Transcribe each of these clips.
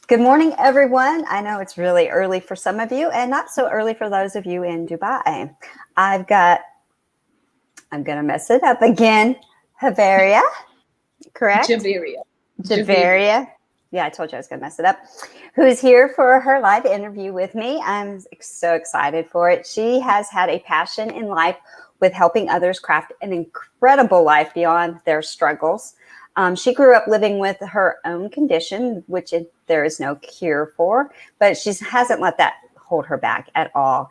Good morning, everyone. I know it's really early for some of you and not so early for those of you in Dubai. I'm going to mess it up again. Javaria, correct? Javaria. Javaria. Yeah, I told you I was going to mess it up. Who's here for her live interview with me. I'm so excited for it. She has had a passion in life with helping others craft an incredible life beyond their struggles. She grew up living with her own condition, which there is no cure for, but she hasn't let that hold her back at all.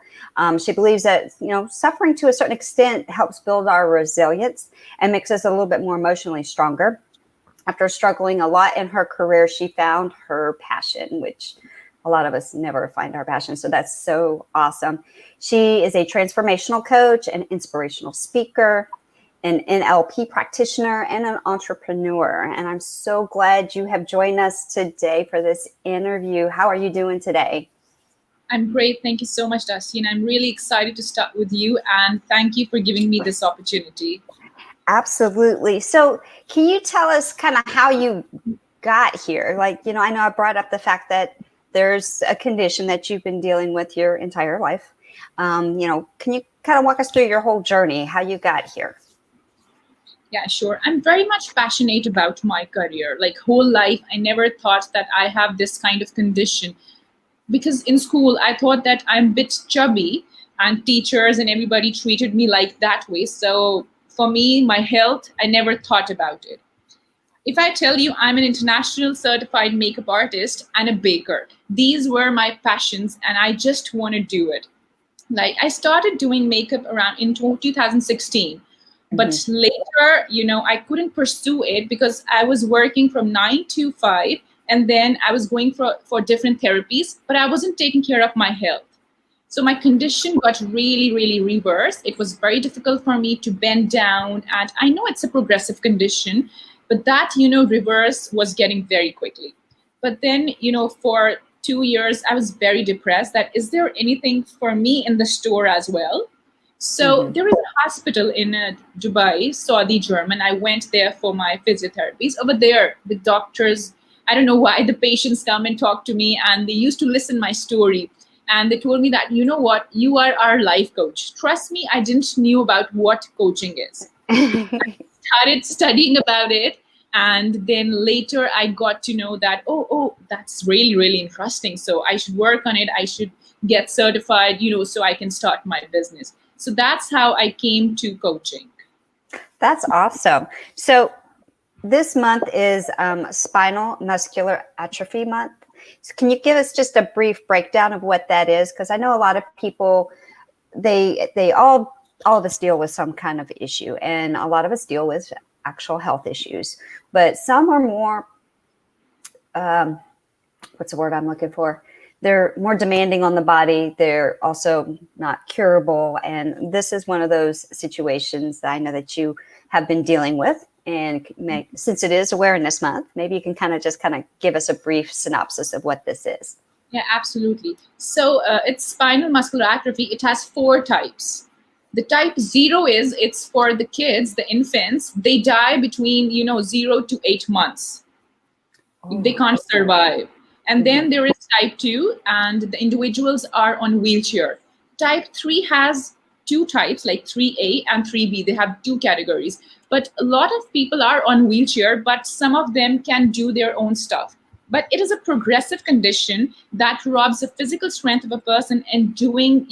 She believes that, suffering to a certain extent helps build our resilience and makes us a little bit more emotionally stronger. After struggling a lot in her career, she found her passion, which a lot of us never find our passion. So that's so awesome. She is a transformational coach, an inspirational speaker, an NLP practitioner, and an entrepreneur. And I'm so glad you have joined us today for this interview. How are you doing today? I'm great. Thank you so much, Dusty. I'm really excited to start with you. And thank you for giving me this opportunity. Absolutely. So can you tell us kind of how you got here? I know I brought up the fact that there's a condition that you've been dealing with your entire life. Can you kind of walk us through your whole journey, how you got here? Yeah, sure. I'm very much passionate about my career. Whole life, I never thought that I have this kind of condition. Because in school, I thought that I'm a bit chubby and teachers and everybody treated me like that way. So for me, my health, I never thought about it. If I tell you I'm an international certified makeup artist and a baker, these were my passions and I just want to do it. I started doing makeup around in 2016. But later, I couldn't pursue it because I was working from 9 to 5 and then I was going for different therapies, but I wasn't taking care of my health. So my condition got really, really reversed. It was very difficult for me to bend down. And I know it's a progressive condition, but that, reverse was getting very quickly. But then, for 2 years, I was very depressed that is there anything for me in the store as well? So there is a hospital in Dubai, Saudi German. I went there for my physiotherapies. Over there, the doctors, I don't know why, the patients come and talk to me and they used to listen my story. And they told me that, you know what, you are our life coach. Trust me, I didn't knew about what coaching is. I started studying about it. And then later I got to know that, oh, that's really, really interesting. So I should work on it. I should get certified, so I can start my business. So that's how I came to coaching. That's awesome. So this month is Spinal Muscular Atrophy Month. So can you give us just a brief breakdown of what that is? Because I know a lot of people, they all of us deal with some kind of issue, and a lot of us deal with actual health issues. But some are more, what's the word I'm looking for? They're more demanding on the body. They're also not curable. And this is one of those situations that I know that you have been dealing with. And since it is Awareness Month, maybe you can kind of give us a brief synopsis of what this is. Yeah, absolutely. So it's spinal muscular atrophy. It has 4 types. The type 0 it's for the kids, the infants. They die between, 0 to 8 months. They can't survive. And then there is type 2, and the individuals are on wheelchair. Type 3 has 2 types, like 3A and 3B. They have 2 categories. But a lot of people are on wheelchair, but some of them can do their own stuff. But it is a progressive condition that robs the physical strength of a person, and doing,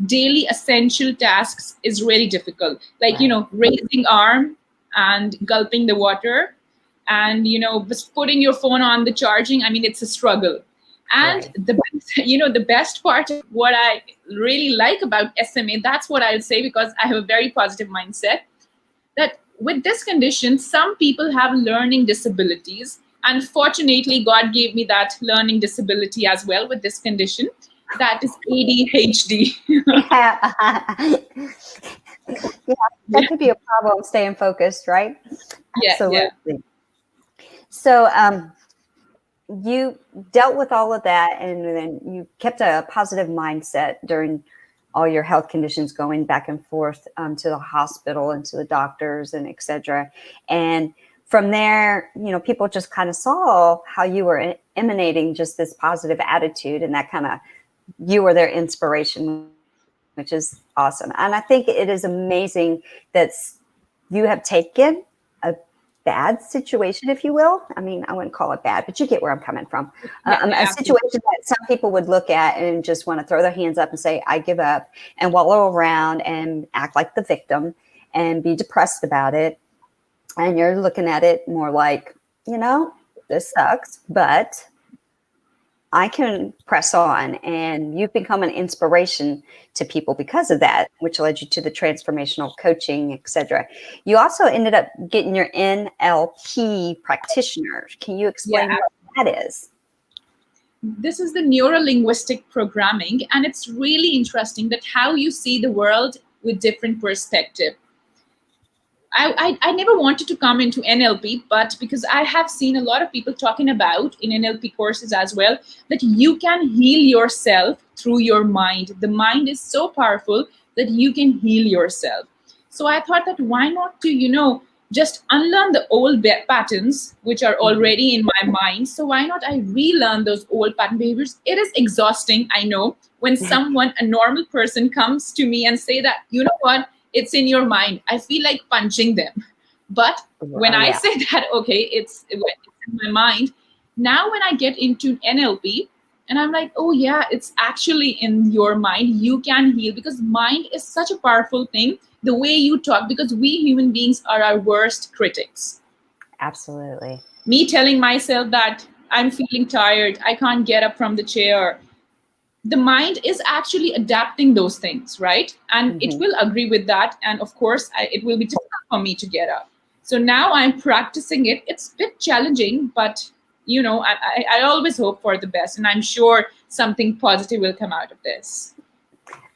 daily essential tasks is really difficult. Raising arm and gulping the water, and just putting your phone on the charging. I mean, it's a struggle. And the best part of what I really like about SMA, that's what I'll say, because I have a very positive mindset, that with this condition, some people have learning disabilities. And fortunately, God gave me that learning disability as well with this condition. That is ADHD. That could be a problem, staying focused, right? Absolutely. Yeah. So you dealt with all of that, and then you kept a positive mindset during all your health conditions, going back and forth to the hospital and to the doctors and et cetera. And from there, people just kind of saw how you were emanating just this positive attitude, and that kind of, you were their inspiration, which is awesome. And I think it is amazing that you have taken a bad situation, if you will. I mean, I wouldn't call it bad, but you get where I'm coming from. A situation that some people would look at and just want to throw their hands up and say, I give up, and wallow around and act like the victim and be depressed about it. And you're looking at it more like, this sucks, but I can press on. And you've become an inspiration to people because of that, which led you to the transformational coaching, etc. You also ended up getting your NLP practitioner. Can you explain what that is? This is the neuro-linguistic programming, and it's really interesting that how you see the world with different perspective. I never wanted to come into NLP, but because I have seen a lot of people talking about in NLP courses as well, that you can heal yourself through your mind. The mind is so powerful that you can heal yourself. So I thought that why not to, just unlearn the old patterns, which are already in my mind. So why not I relearn those old pattern behaviors? It is exhausting, I know, when someone, a normal person, comes to me and say that, you know what, it's in your mind. I feel like punching them. But when I say that, okay, it's in my mind. Now when I get into NLP and I'm like, oh yeah, it's actually in your mind. You can heal, because mind is such a powerful thing. The way you talk, because we human beings are our worst critics. Absolutely. Me telling myself that I'm feeling tired, I can't get up from the chair. The mind is actually adapting those things, right? And it will agree with that. And of course, it will be difficult for me to get up. So now I'm practicing it. It's a bit challenging, but I always hope for the best. And I'm sure something positive will come out of this.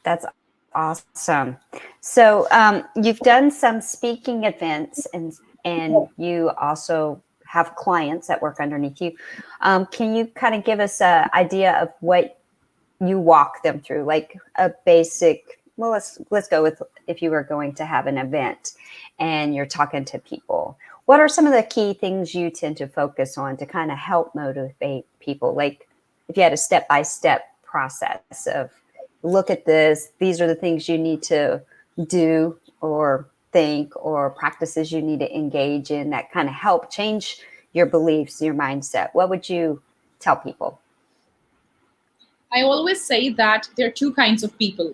That's awesome. So you've done some speaking events, and you also have clients that work underneath you. Can you kind of give us an idea of what you walk them through, like a basic, well, let's go with, if you were going to have an event and you're talking to people, what are some of the key things you tend to focus on to kind of help motivate people? Like if you had a step-by-step process of, look at this, these are the things you need to do or think, or practices you need to engage in that kind of help change your beliefs, your mindset, what would you tell people? I always say that there are two kinds of people.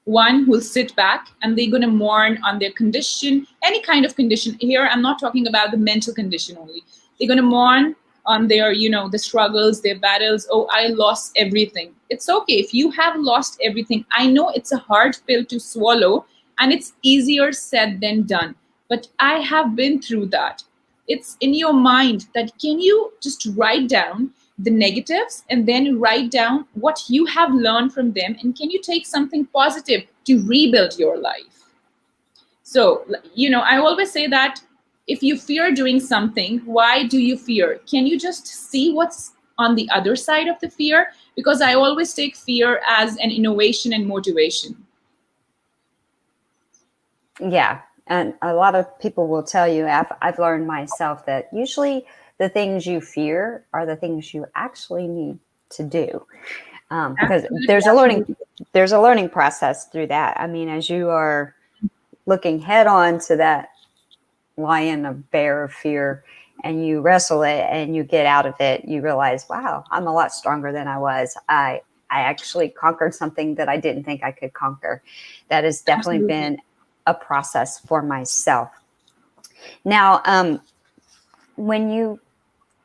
One who'll sit back and they're going to mourn on their condition, any kind of condition. Here, I'm not talking about the mental condition only. They're going to mourn on their, the struggles, their battles. Oh, I lost everything. It's okay if you have lost everything. I know it's a hard pill to swallow and it's easier said than done. But I have been through that. It's in your mind that can you just write down the negatives and then write down what you have learned from them, and can you take something positive to rebuild your life? So I always say that if you fear doing something, why do you fear? Can you just see what's on the other side of the fear? Because I always take fear as an innovation and motivation. Yeah, and a lot of people will tell you, I've learned myself that usually the things you fear are the things you actually need to do, because there's a learning process through that. I mean, as you are looking head on to that lion or bear of fear, and you wrestle it and you get out of it, you realize, wow, I'm a lot stronger than I was. I actually conquered something that I didn't think I could conquer. That has definitely been a process for myself. Now, when you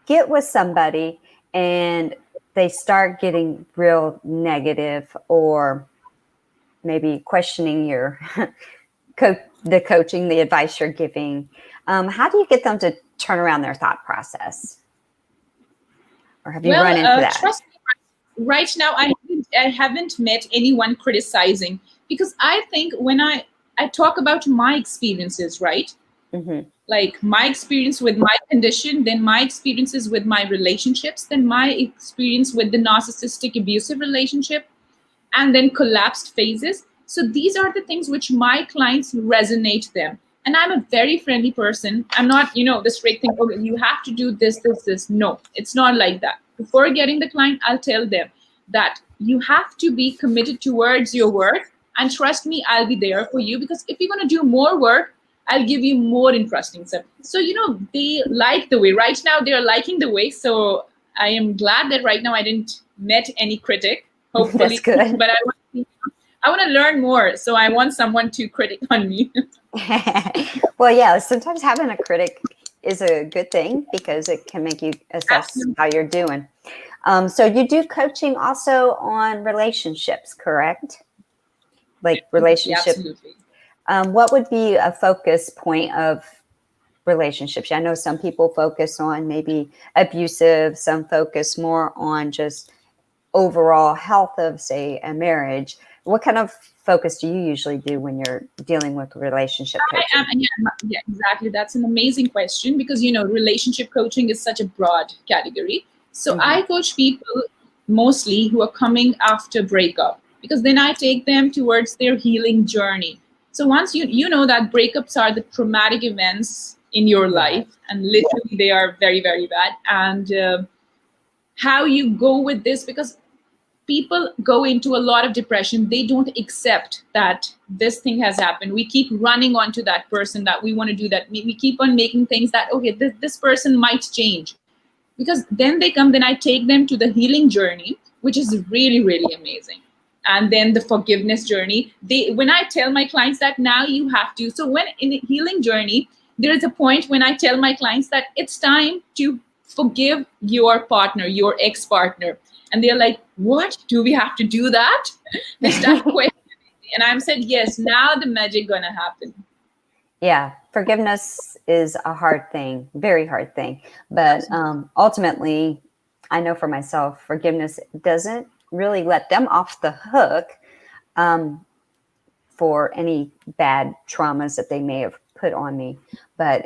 get with somebody and they start getting real negative, or maybe questioning your the coaching, the advice you're giving, how do you get them to turn around their thought process? Or have you run into that? Trust me, right now I haven't met anyone criticizing, because I think when I talk about my experiences, right? Like my experience with my condition, then my experiences with my relationships, then my experience with the narcissistic abusive relationship, and then collapsed phases. So these are the things which my clients resonate them. And I'm a very friendly person. I'm not, the strict thing, okay, you have to do this, this, this. No, it's not like that. Before getting the client, I'll tell them that you have to be committed towards your work. And trust me, I'll be there for you, because if you're going to do more work, I'll give you more interesting stuff. So, they like the way. Right now, they're liking the way. So I am glad that right now I didn't met any critic, hopefully. That's good. But I want to learn more. So I want someone to critic on me. Well, yeah, sometimes having a critic is a good thing because it can make you assess Absolutely. how you're doing. So you do coaching also on relationships, correct? Like relationship. Absolutely. What would be a focus point of relationships? I know some people focus on maybe abusive, some focus more on just overall health of, say, a marriage. What kind of focus do you usually do when you're dealing with relationship coaching? Yeah, exactly. That's an amazing question, because, relationship coaching is such a broad category. So I coach people mostly who are coming after breakup, because then I take them towards their healing journey. So once you know that breakups are the traumatic events in your life, and literally they are very, very bad. And how you go with this, because people go into a lot of depression. They don't accept that this thing has happened. We keep running onto that person that we want to do that. We keep on making things that, okay, this person might change. Because then then I take them to the healing journey, which is really, really amazing. And then the forgiveness journey. When I tell my clients that now you have to, so when in the healing journey, there is a point when I tell my clients that it's time to forgive your partner, your ex-partner. And they're like, what? Do we have to do that? They start questioning. And I'm said, yes, now the magic gonna happen. Yeah, forgiveness is a hard thing, very hard thing. But ultimately, I know for myself, forgiveness doesn't really let them off the hook for any bad traumas that they may have put on me. But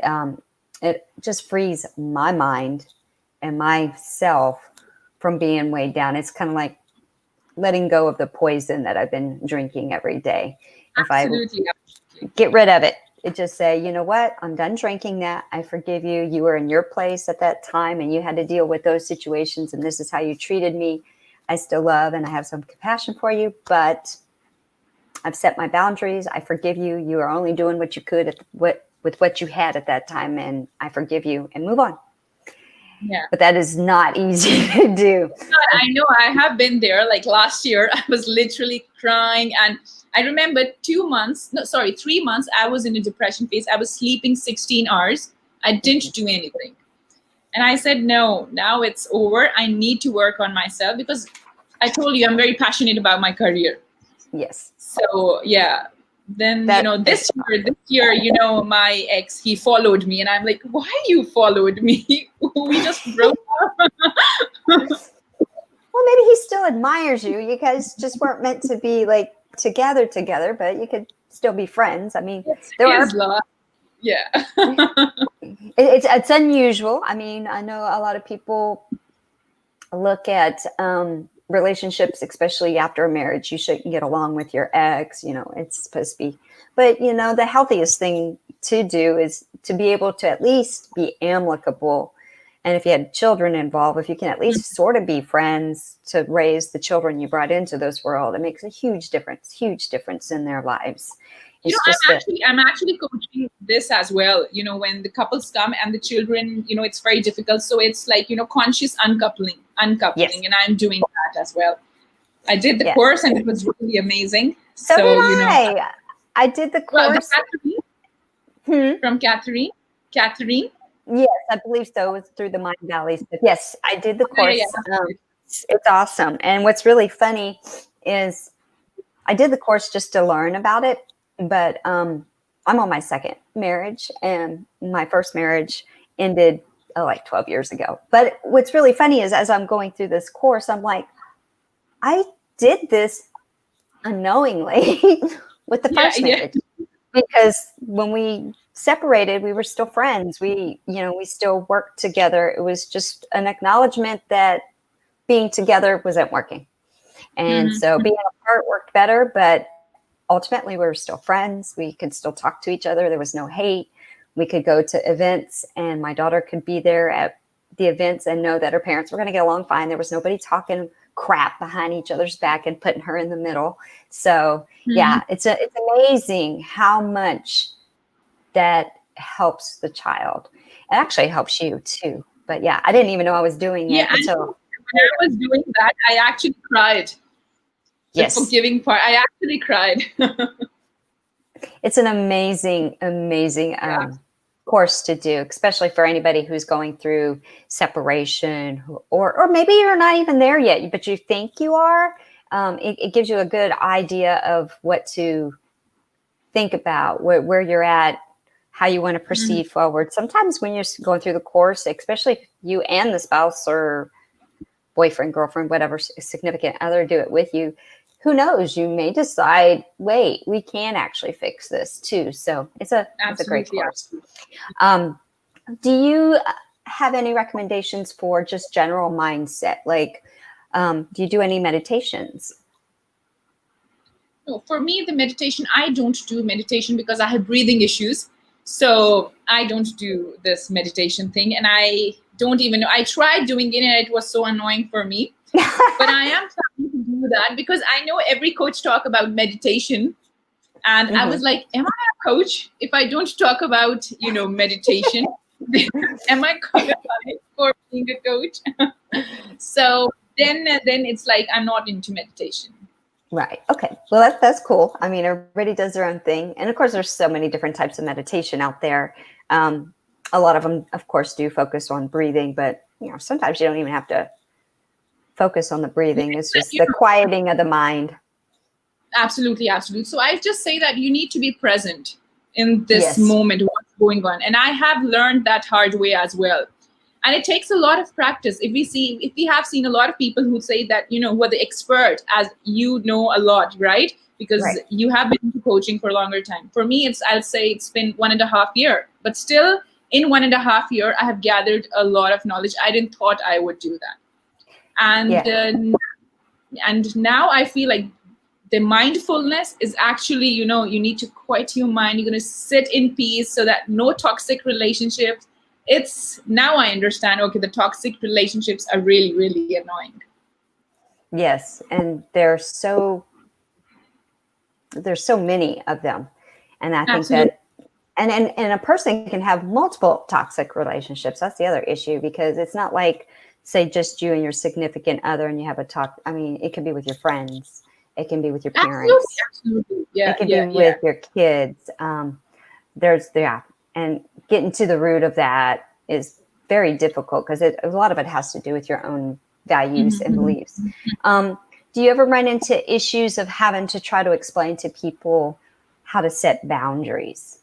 it just frees my mind and myself from being weighed down. It's kind of like letting go of the poison that I've been drinking every day. Absolutely. If I get rid of it, just say, you know what, I'm done drinking that. I forgive you. You were in your place at that time and you had to deal with those situations, and this is how you treated me. I still love and I have some compassion for you, but I've set my boundaries. I forgive you. You are only doing what you could with what you had at that time, and I forgive you, and move on. Yeah. But that is not easy to do. I know, I have been there. Like last year, I was literally crying. And I remember 3 months, I was in a depression phase. I was sleeping 16 hours. I didn't do anything. And I said, no, now it's over. I need to work on myself, because I told you I'm very passionate about my career. Yes. So yeah, then this year, my ex, he followed me, and I'm like, why you followed me? We just broke up. Well, maybe he still admires you. You guys just weren't meant to be like together, but you could still be friends. I mean, there are love. Yeah. It's unusual. I mean, I know a lot of people look at relationships, especially after a marriage. You shouldn't get along with your ex. It's supposed to be. But, the healthiest thing to do is to be able to at least be amicable. And if you had children involved, if you can at least sort of be friends to raise the children you brought into this world, it makes a huge difference in their lives. I'm actually coaching this as well. When the couples come and the children, it's very difficult. So it's like, conscious uncoupling, Yes. and I'm doing that as well. I did the course and it was really amazing. So did I. I did the course. From Catherine. Yes, I believe so. It was through the Mind Valley. Yes, I did the course. Yeah. It's awesome. And what's really funny is I did the course just to learn about it. But I'm on my second marriage, and my first marriage ended like 12 years ago. But what's really funny is as I'm going through this course, I'm like, I did this unknowingly with the first marriage. Because when we separated, we were still friends. We still worked together. It was just an acknowledgement that being together wasn't working. And so being apart worked better, but ultimately we were still friends. We could still talk to each other. There was no hate. We could go to events and my daughter could be there at the events and know that her parents were going to get along fine. There was nobody talking crap behind each other's back and putting her in the middle. So yeah, it's amazing how much that helps the child. It actually helps you too. But yeah, I didn't even know I was doing Yeah, it and until when I was doing that, I actually cried. The yes. forgiving part, I actually cried. It's an amazing, course to do, especially for anybody who's going through separation, or maybe you're not even there yet, but you think you are. It gives you a good idea of what to think about, where you're at, how you want to proceed forward. Sometimes when you're going through the course, especially if you and the spouse or boyfriend, girlfriend, whatever significant other do it with you, who knows, you may decide, wait, we can actually fix this too. So it's a great course. Do you have any recommendations for just general mindset? Like, do you do any meditations? No, for me, the meditation, I don't do meditation because I have breathing issues. So I don't do this meditation thing. And I don't even know. I tried doing it and it was so annoying for me. But I am trying to do that because I know every coach talk about meditation. And I was like, am I a coach if I don't talk about, meditation? Am I qualified for being a coach? So then it's like, I'm not into meditation. Right. Okay. Well, that's cool. I mean, everybody does their own thing. And of course, there's so many different types of meditation out there. A lot of them, of course, do focus on breathing, but sometimes you don't even have to focus on the breathing. It's just the quieting of the mind. Absolutely. So I just say that you need to be present in this moment, what's going on. And I have learned that hard way as well. And it takes a lot of practice. If we have seen a lot of people who say that, who are the expert, as you know a lot, right? Because you have been into coaching for a longer time. For me, I'll say it's been 1.5 years, but still in 1.5 years, I have gathered a lot of knowledge. I didn't thought I would do that. And now I feel like the mindfulness is actually, you need to quiet your mind. You're going to sit in peace so that no toxic relationships. Now I understand, okay, the toxic relationships are really, really annoying. Yes. And there's so many of them. And I think that, and a person can have multiple toxic relationships. That's the other issue, because it's not like, say, just you and your significant other and you have I mean, it can be with your friends. It can be with your parents. Absolutely. Yeah, it can be with your kids. And getting to the root of that is very difficult because a lot of it has to do with your own values and beliefs. Do you ever run into issues of having to try to explain to people how to set boundaries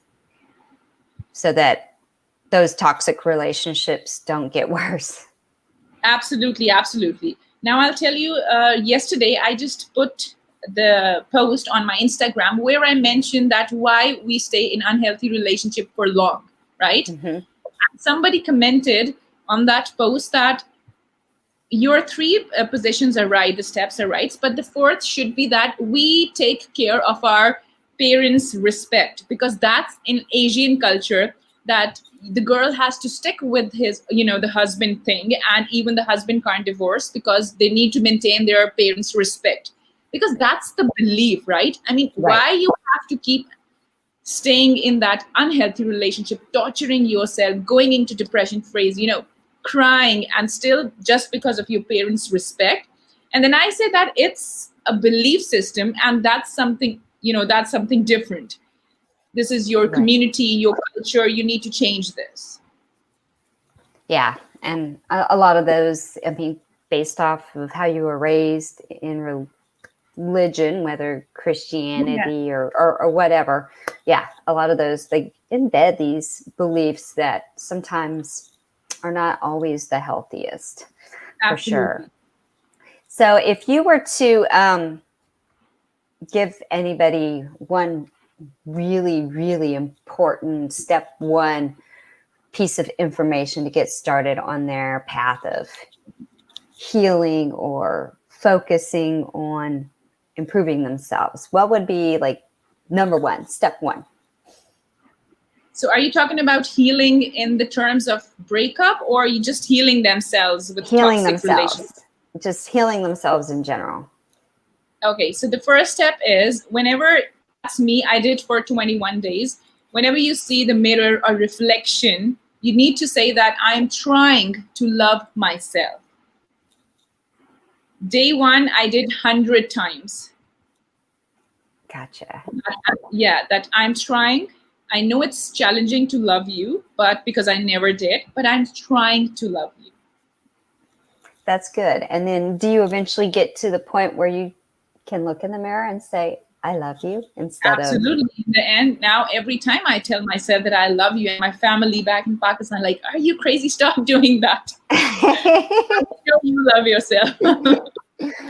so that those toxic relationships don't get worse? Absolutely. Now I'll tell you, yesterday I just put the post on my Instagram where I mentioned that why we stay in unhealthy relationship for long, right? Somebody commented on that post that your 3 positions are right, the steps are right, but the 4th should be that we take care of our parents' respect, because that's in Asian culture that the girl has to stick with his, the husband thing, and even the husband can't divorce because they need to maintain their parents' respect, because that's the belief, right? I mean, why you have to keep staying in that unhealthy relationship, torturing yourself, going into depression phase, crying, and still just because of your parents' respect? And then I say that it's a belief system, and that's something, that's something different. This is your community, your culture. You need to change this. Yeah. And a lot of those, I mean, based off of how you were raised in religion, whether Christianity or whatever. Yeah. A lot of those, they embed these beliefs that sometimes are not always the healthiest. For sure. So if you were to give anybody one really, really important step 1 piece of information to get started on their path of healing or focusing on improving themselves, what would be like Number one, step one. So are you talking about healing in the terms of breakup, or are you just healing themselves with Healing toxic themselves. relationships? Just healing themselves in general. Okay, so the first step is, whenever, that's me, I did for 21 days. Whenever you see the mirror or reflection, you need to say that I'm trying to love myself. Day one, I did 100 times. Gotcha. Yeah, that I'm trying. I know it's challenging to love you, but because I never did, but I'm trying to love you. That's good. And then do you eventually get to the point where you can look in the mirror and say, I love you, instead Absolutely. In the end, now every time I tell myself that I love you, and my family back in Pakistan, like, are you crazy? Stop doing that. You love yourself.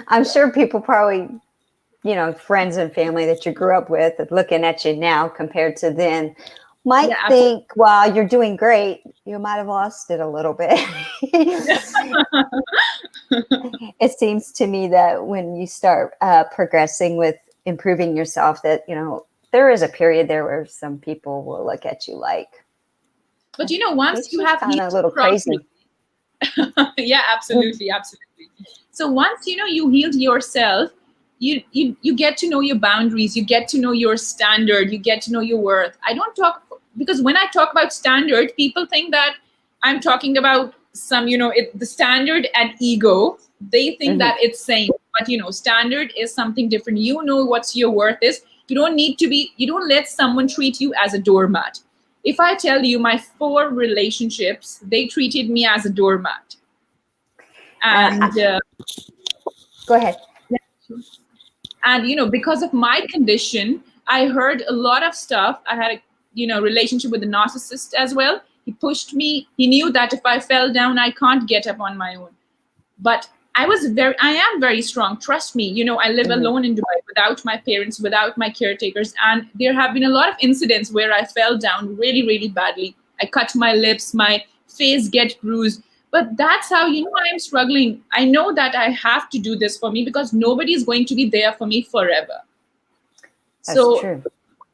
I'm sure people probably, friends and family that you grew up with, looking at you now compared to then, might think, well, you're doing great. You might have lost it a little bit. It seems to me that when you start progressing with improving yourself, that, there is a period there where some people will look at you like, but once you have a little crazy. Yeah, absolutely. So once you healed yourself, you get to know your boundaries, you get to know your standard, you get to know your worth. I don't talk, because when I talk about standard, people think that I'm talking about some, the standard and ego. They think that it's same, but standard is something different. You know what's your worth is. You don't let someone treat you as a doormat. If I tell you my 4 relationships, they treated me as a doormat. And go ahead. And because of my condition, I heard a lot of stuff. I had a relationship with a narcissist as well. He pushed me. He knew that if I fell down, I can't get up on my own. But I am very strong. Trust me. I live alone in Dubai without my parents, without my caretakers. And there have been a lot of incidents where I fell down really, really badly. I cut my lips, my face get bruised. But that's how, I'm struggling. I know that I have to do this for me, because nobody is going to be there for me forever. That's true.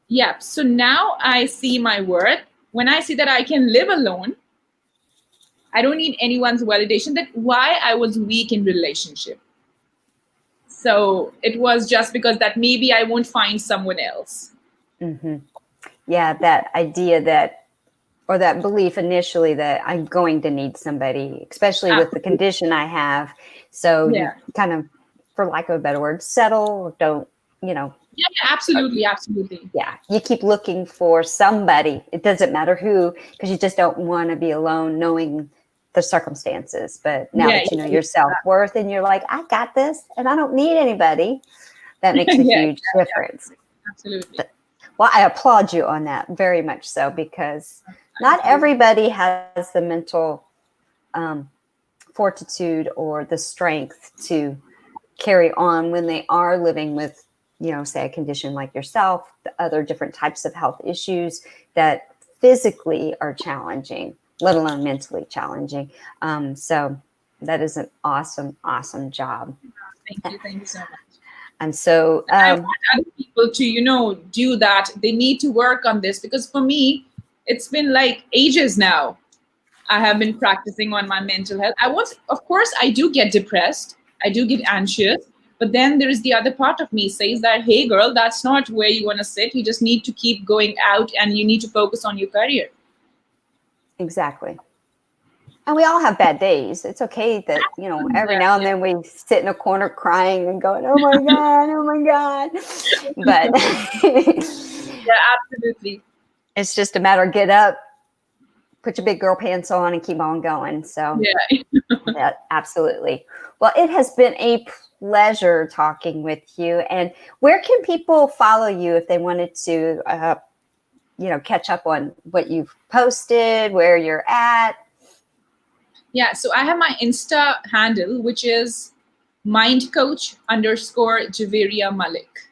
Yeah. So now I see my worth. When I see that I can live alone, I don't need anyone's validation. That why I was weak in relationship. So it was just because that maybe I won't find someone else. Mm-hmm. Yeah, that idea or that belief initially that I'm going to need somebody, especially with the condition I have. So you kind of, for lack of a better word, settle, or don't, Yeah, absolutely. Yeah, you keep looking for somebody. It doesn't matter who, because you just don't want to be alone knowing the circumstances. But now that you know your self-worth, and you're like, I got this and I don't need anybody, that makes a huge difference. Absolutely. Well, I applaud you on that, very much so, because not everybody has the mental fortitude or the strength to carry on when they are living with, say, a condition like yourself, the other different types of health issues that physically are challenging, let alone mentally challenging. So that is an awesome, awesome job. Thank you so much. And so I want other people to, do that. They need to work on this, because for me, it's been like ages now. I have been practicing on my mental health. Of course, I do get depressed. I do get anxious. But then there is the other part of me says that, hey, girl, that's not where you want to sit. You just need to keep going out, and you need to focus on your career. Exactly. And we all have bad days. It's okay that, every now and then we sit in a corner crying and going, oh my God, oh my God. But yeah, absolutely. It's just a matter of get up, put your big girl pants on, and keep on going. So yeah, absolutely. Well, it has been a pleasure talking with you. And where can people follow you if they wanted to, catch up on what you've posted, where you're at? Yeah, so I have my Insta handle, which is mindcoach_Javaria Malik.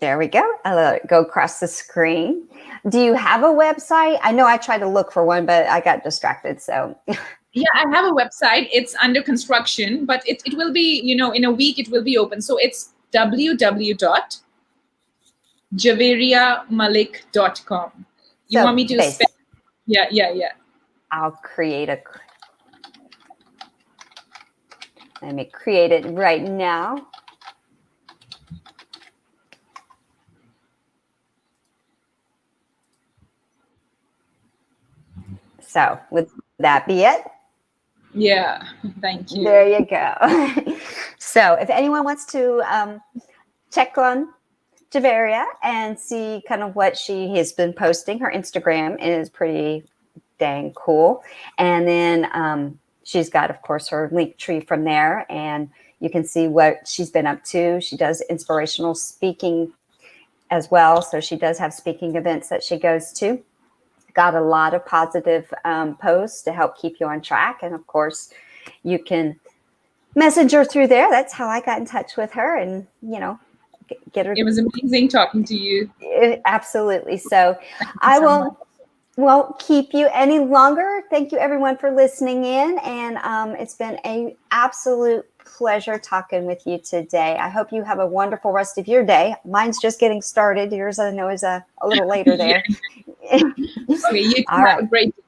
There we go. I'll let it go across the screen. Do you have a website? I know I tried to look for one, but I got distracted. So yeah, I have a website. It's under construction, but it will be, in a week it will be open. So it's javariamalik.com. You So want me to base. spell? Yeah. I'll create let me create it right now. So would that be it? Yeah, thank you. There you go. So if anyone wants to check on Javaria and see kind of what she has been posting, her Instagram is pretty dang cool. And then she's got, of course, her link tree from there, and you can see what she's been up to. She does inspirational speaking as well. So she does have speaking events that she goes to. Got a lot of positive posts to help keep you on track. And of course, you can message her through there. That's how I got in touch with her, and, get her. It was amazing talking to you. Absolutely. So I won't keep you any longer. Thank you, everyone, for listening in. And it's been an absolute pleasure talking with you today. I hope you have a wonderful rest of your day. Mine's just getting started. Yours, I know, is a little later there. Okay, you All have right. a great day.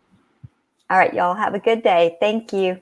All right, y'all have a good day. Thank you.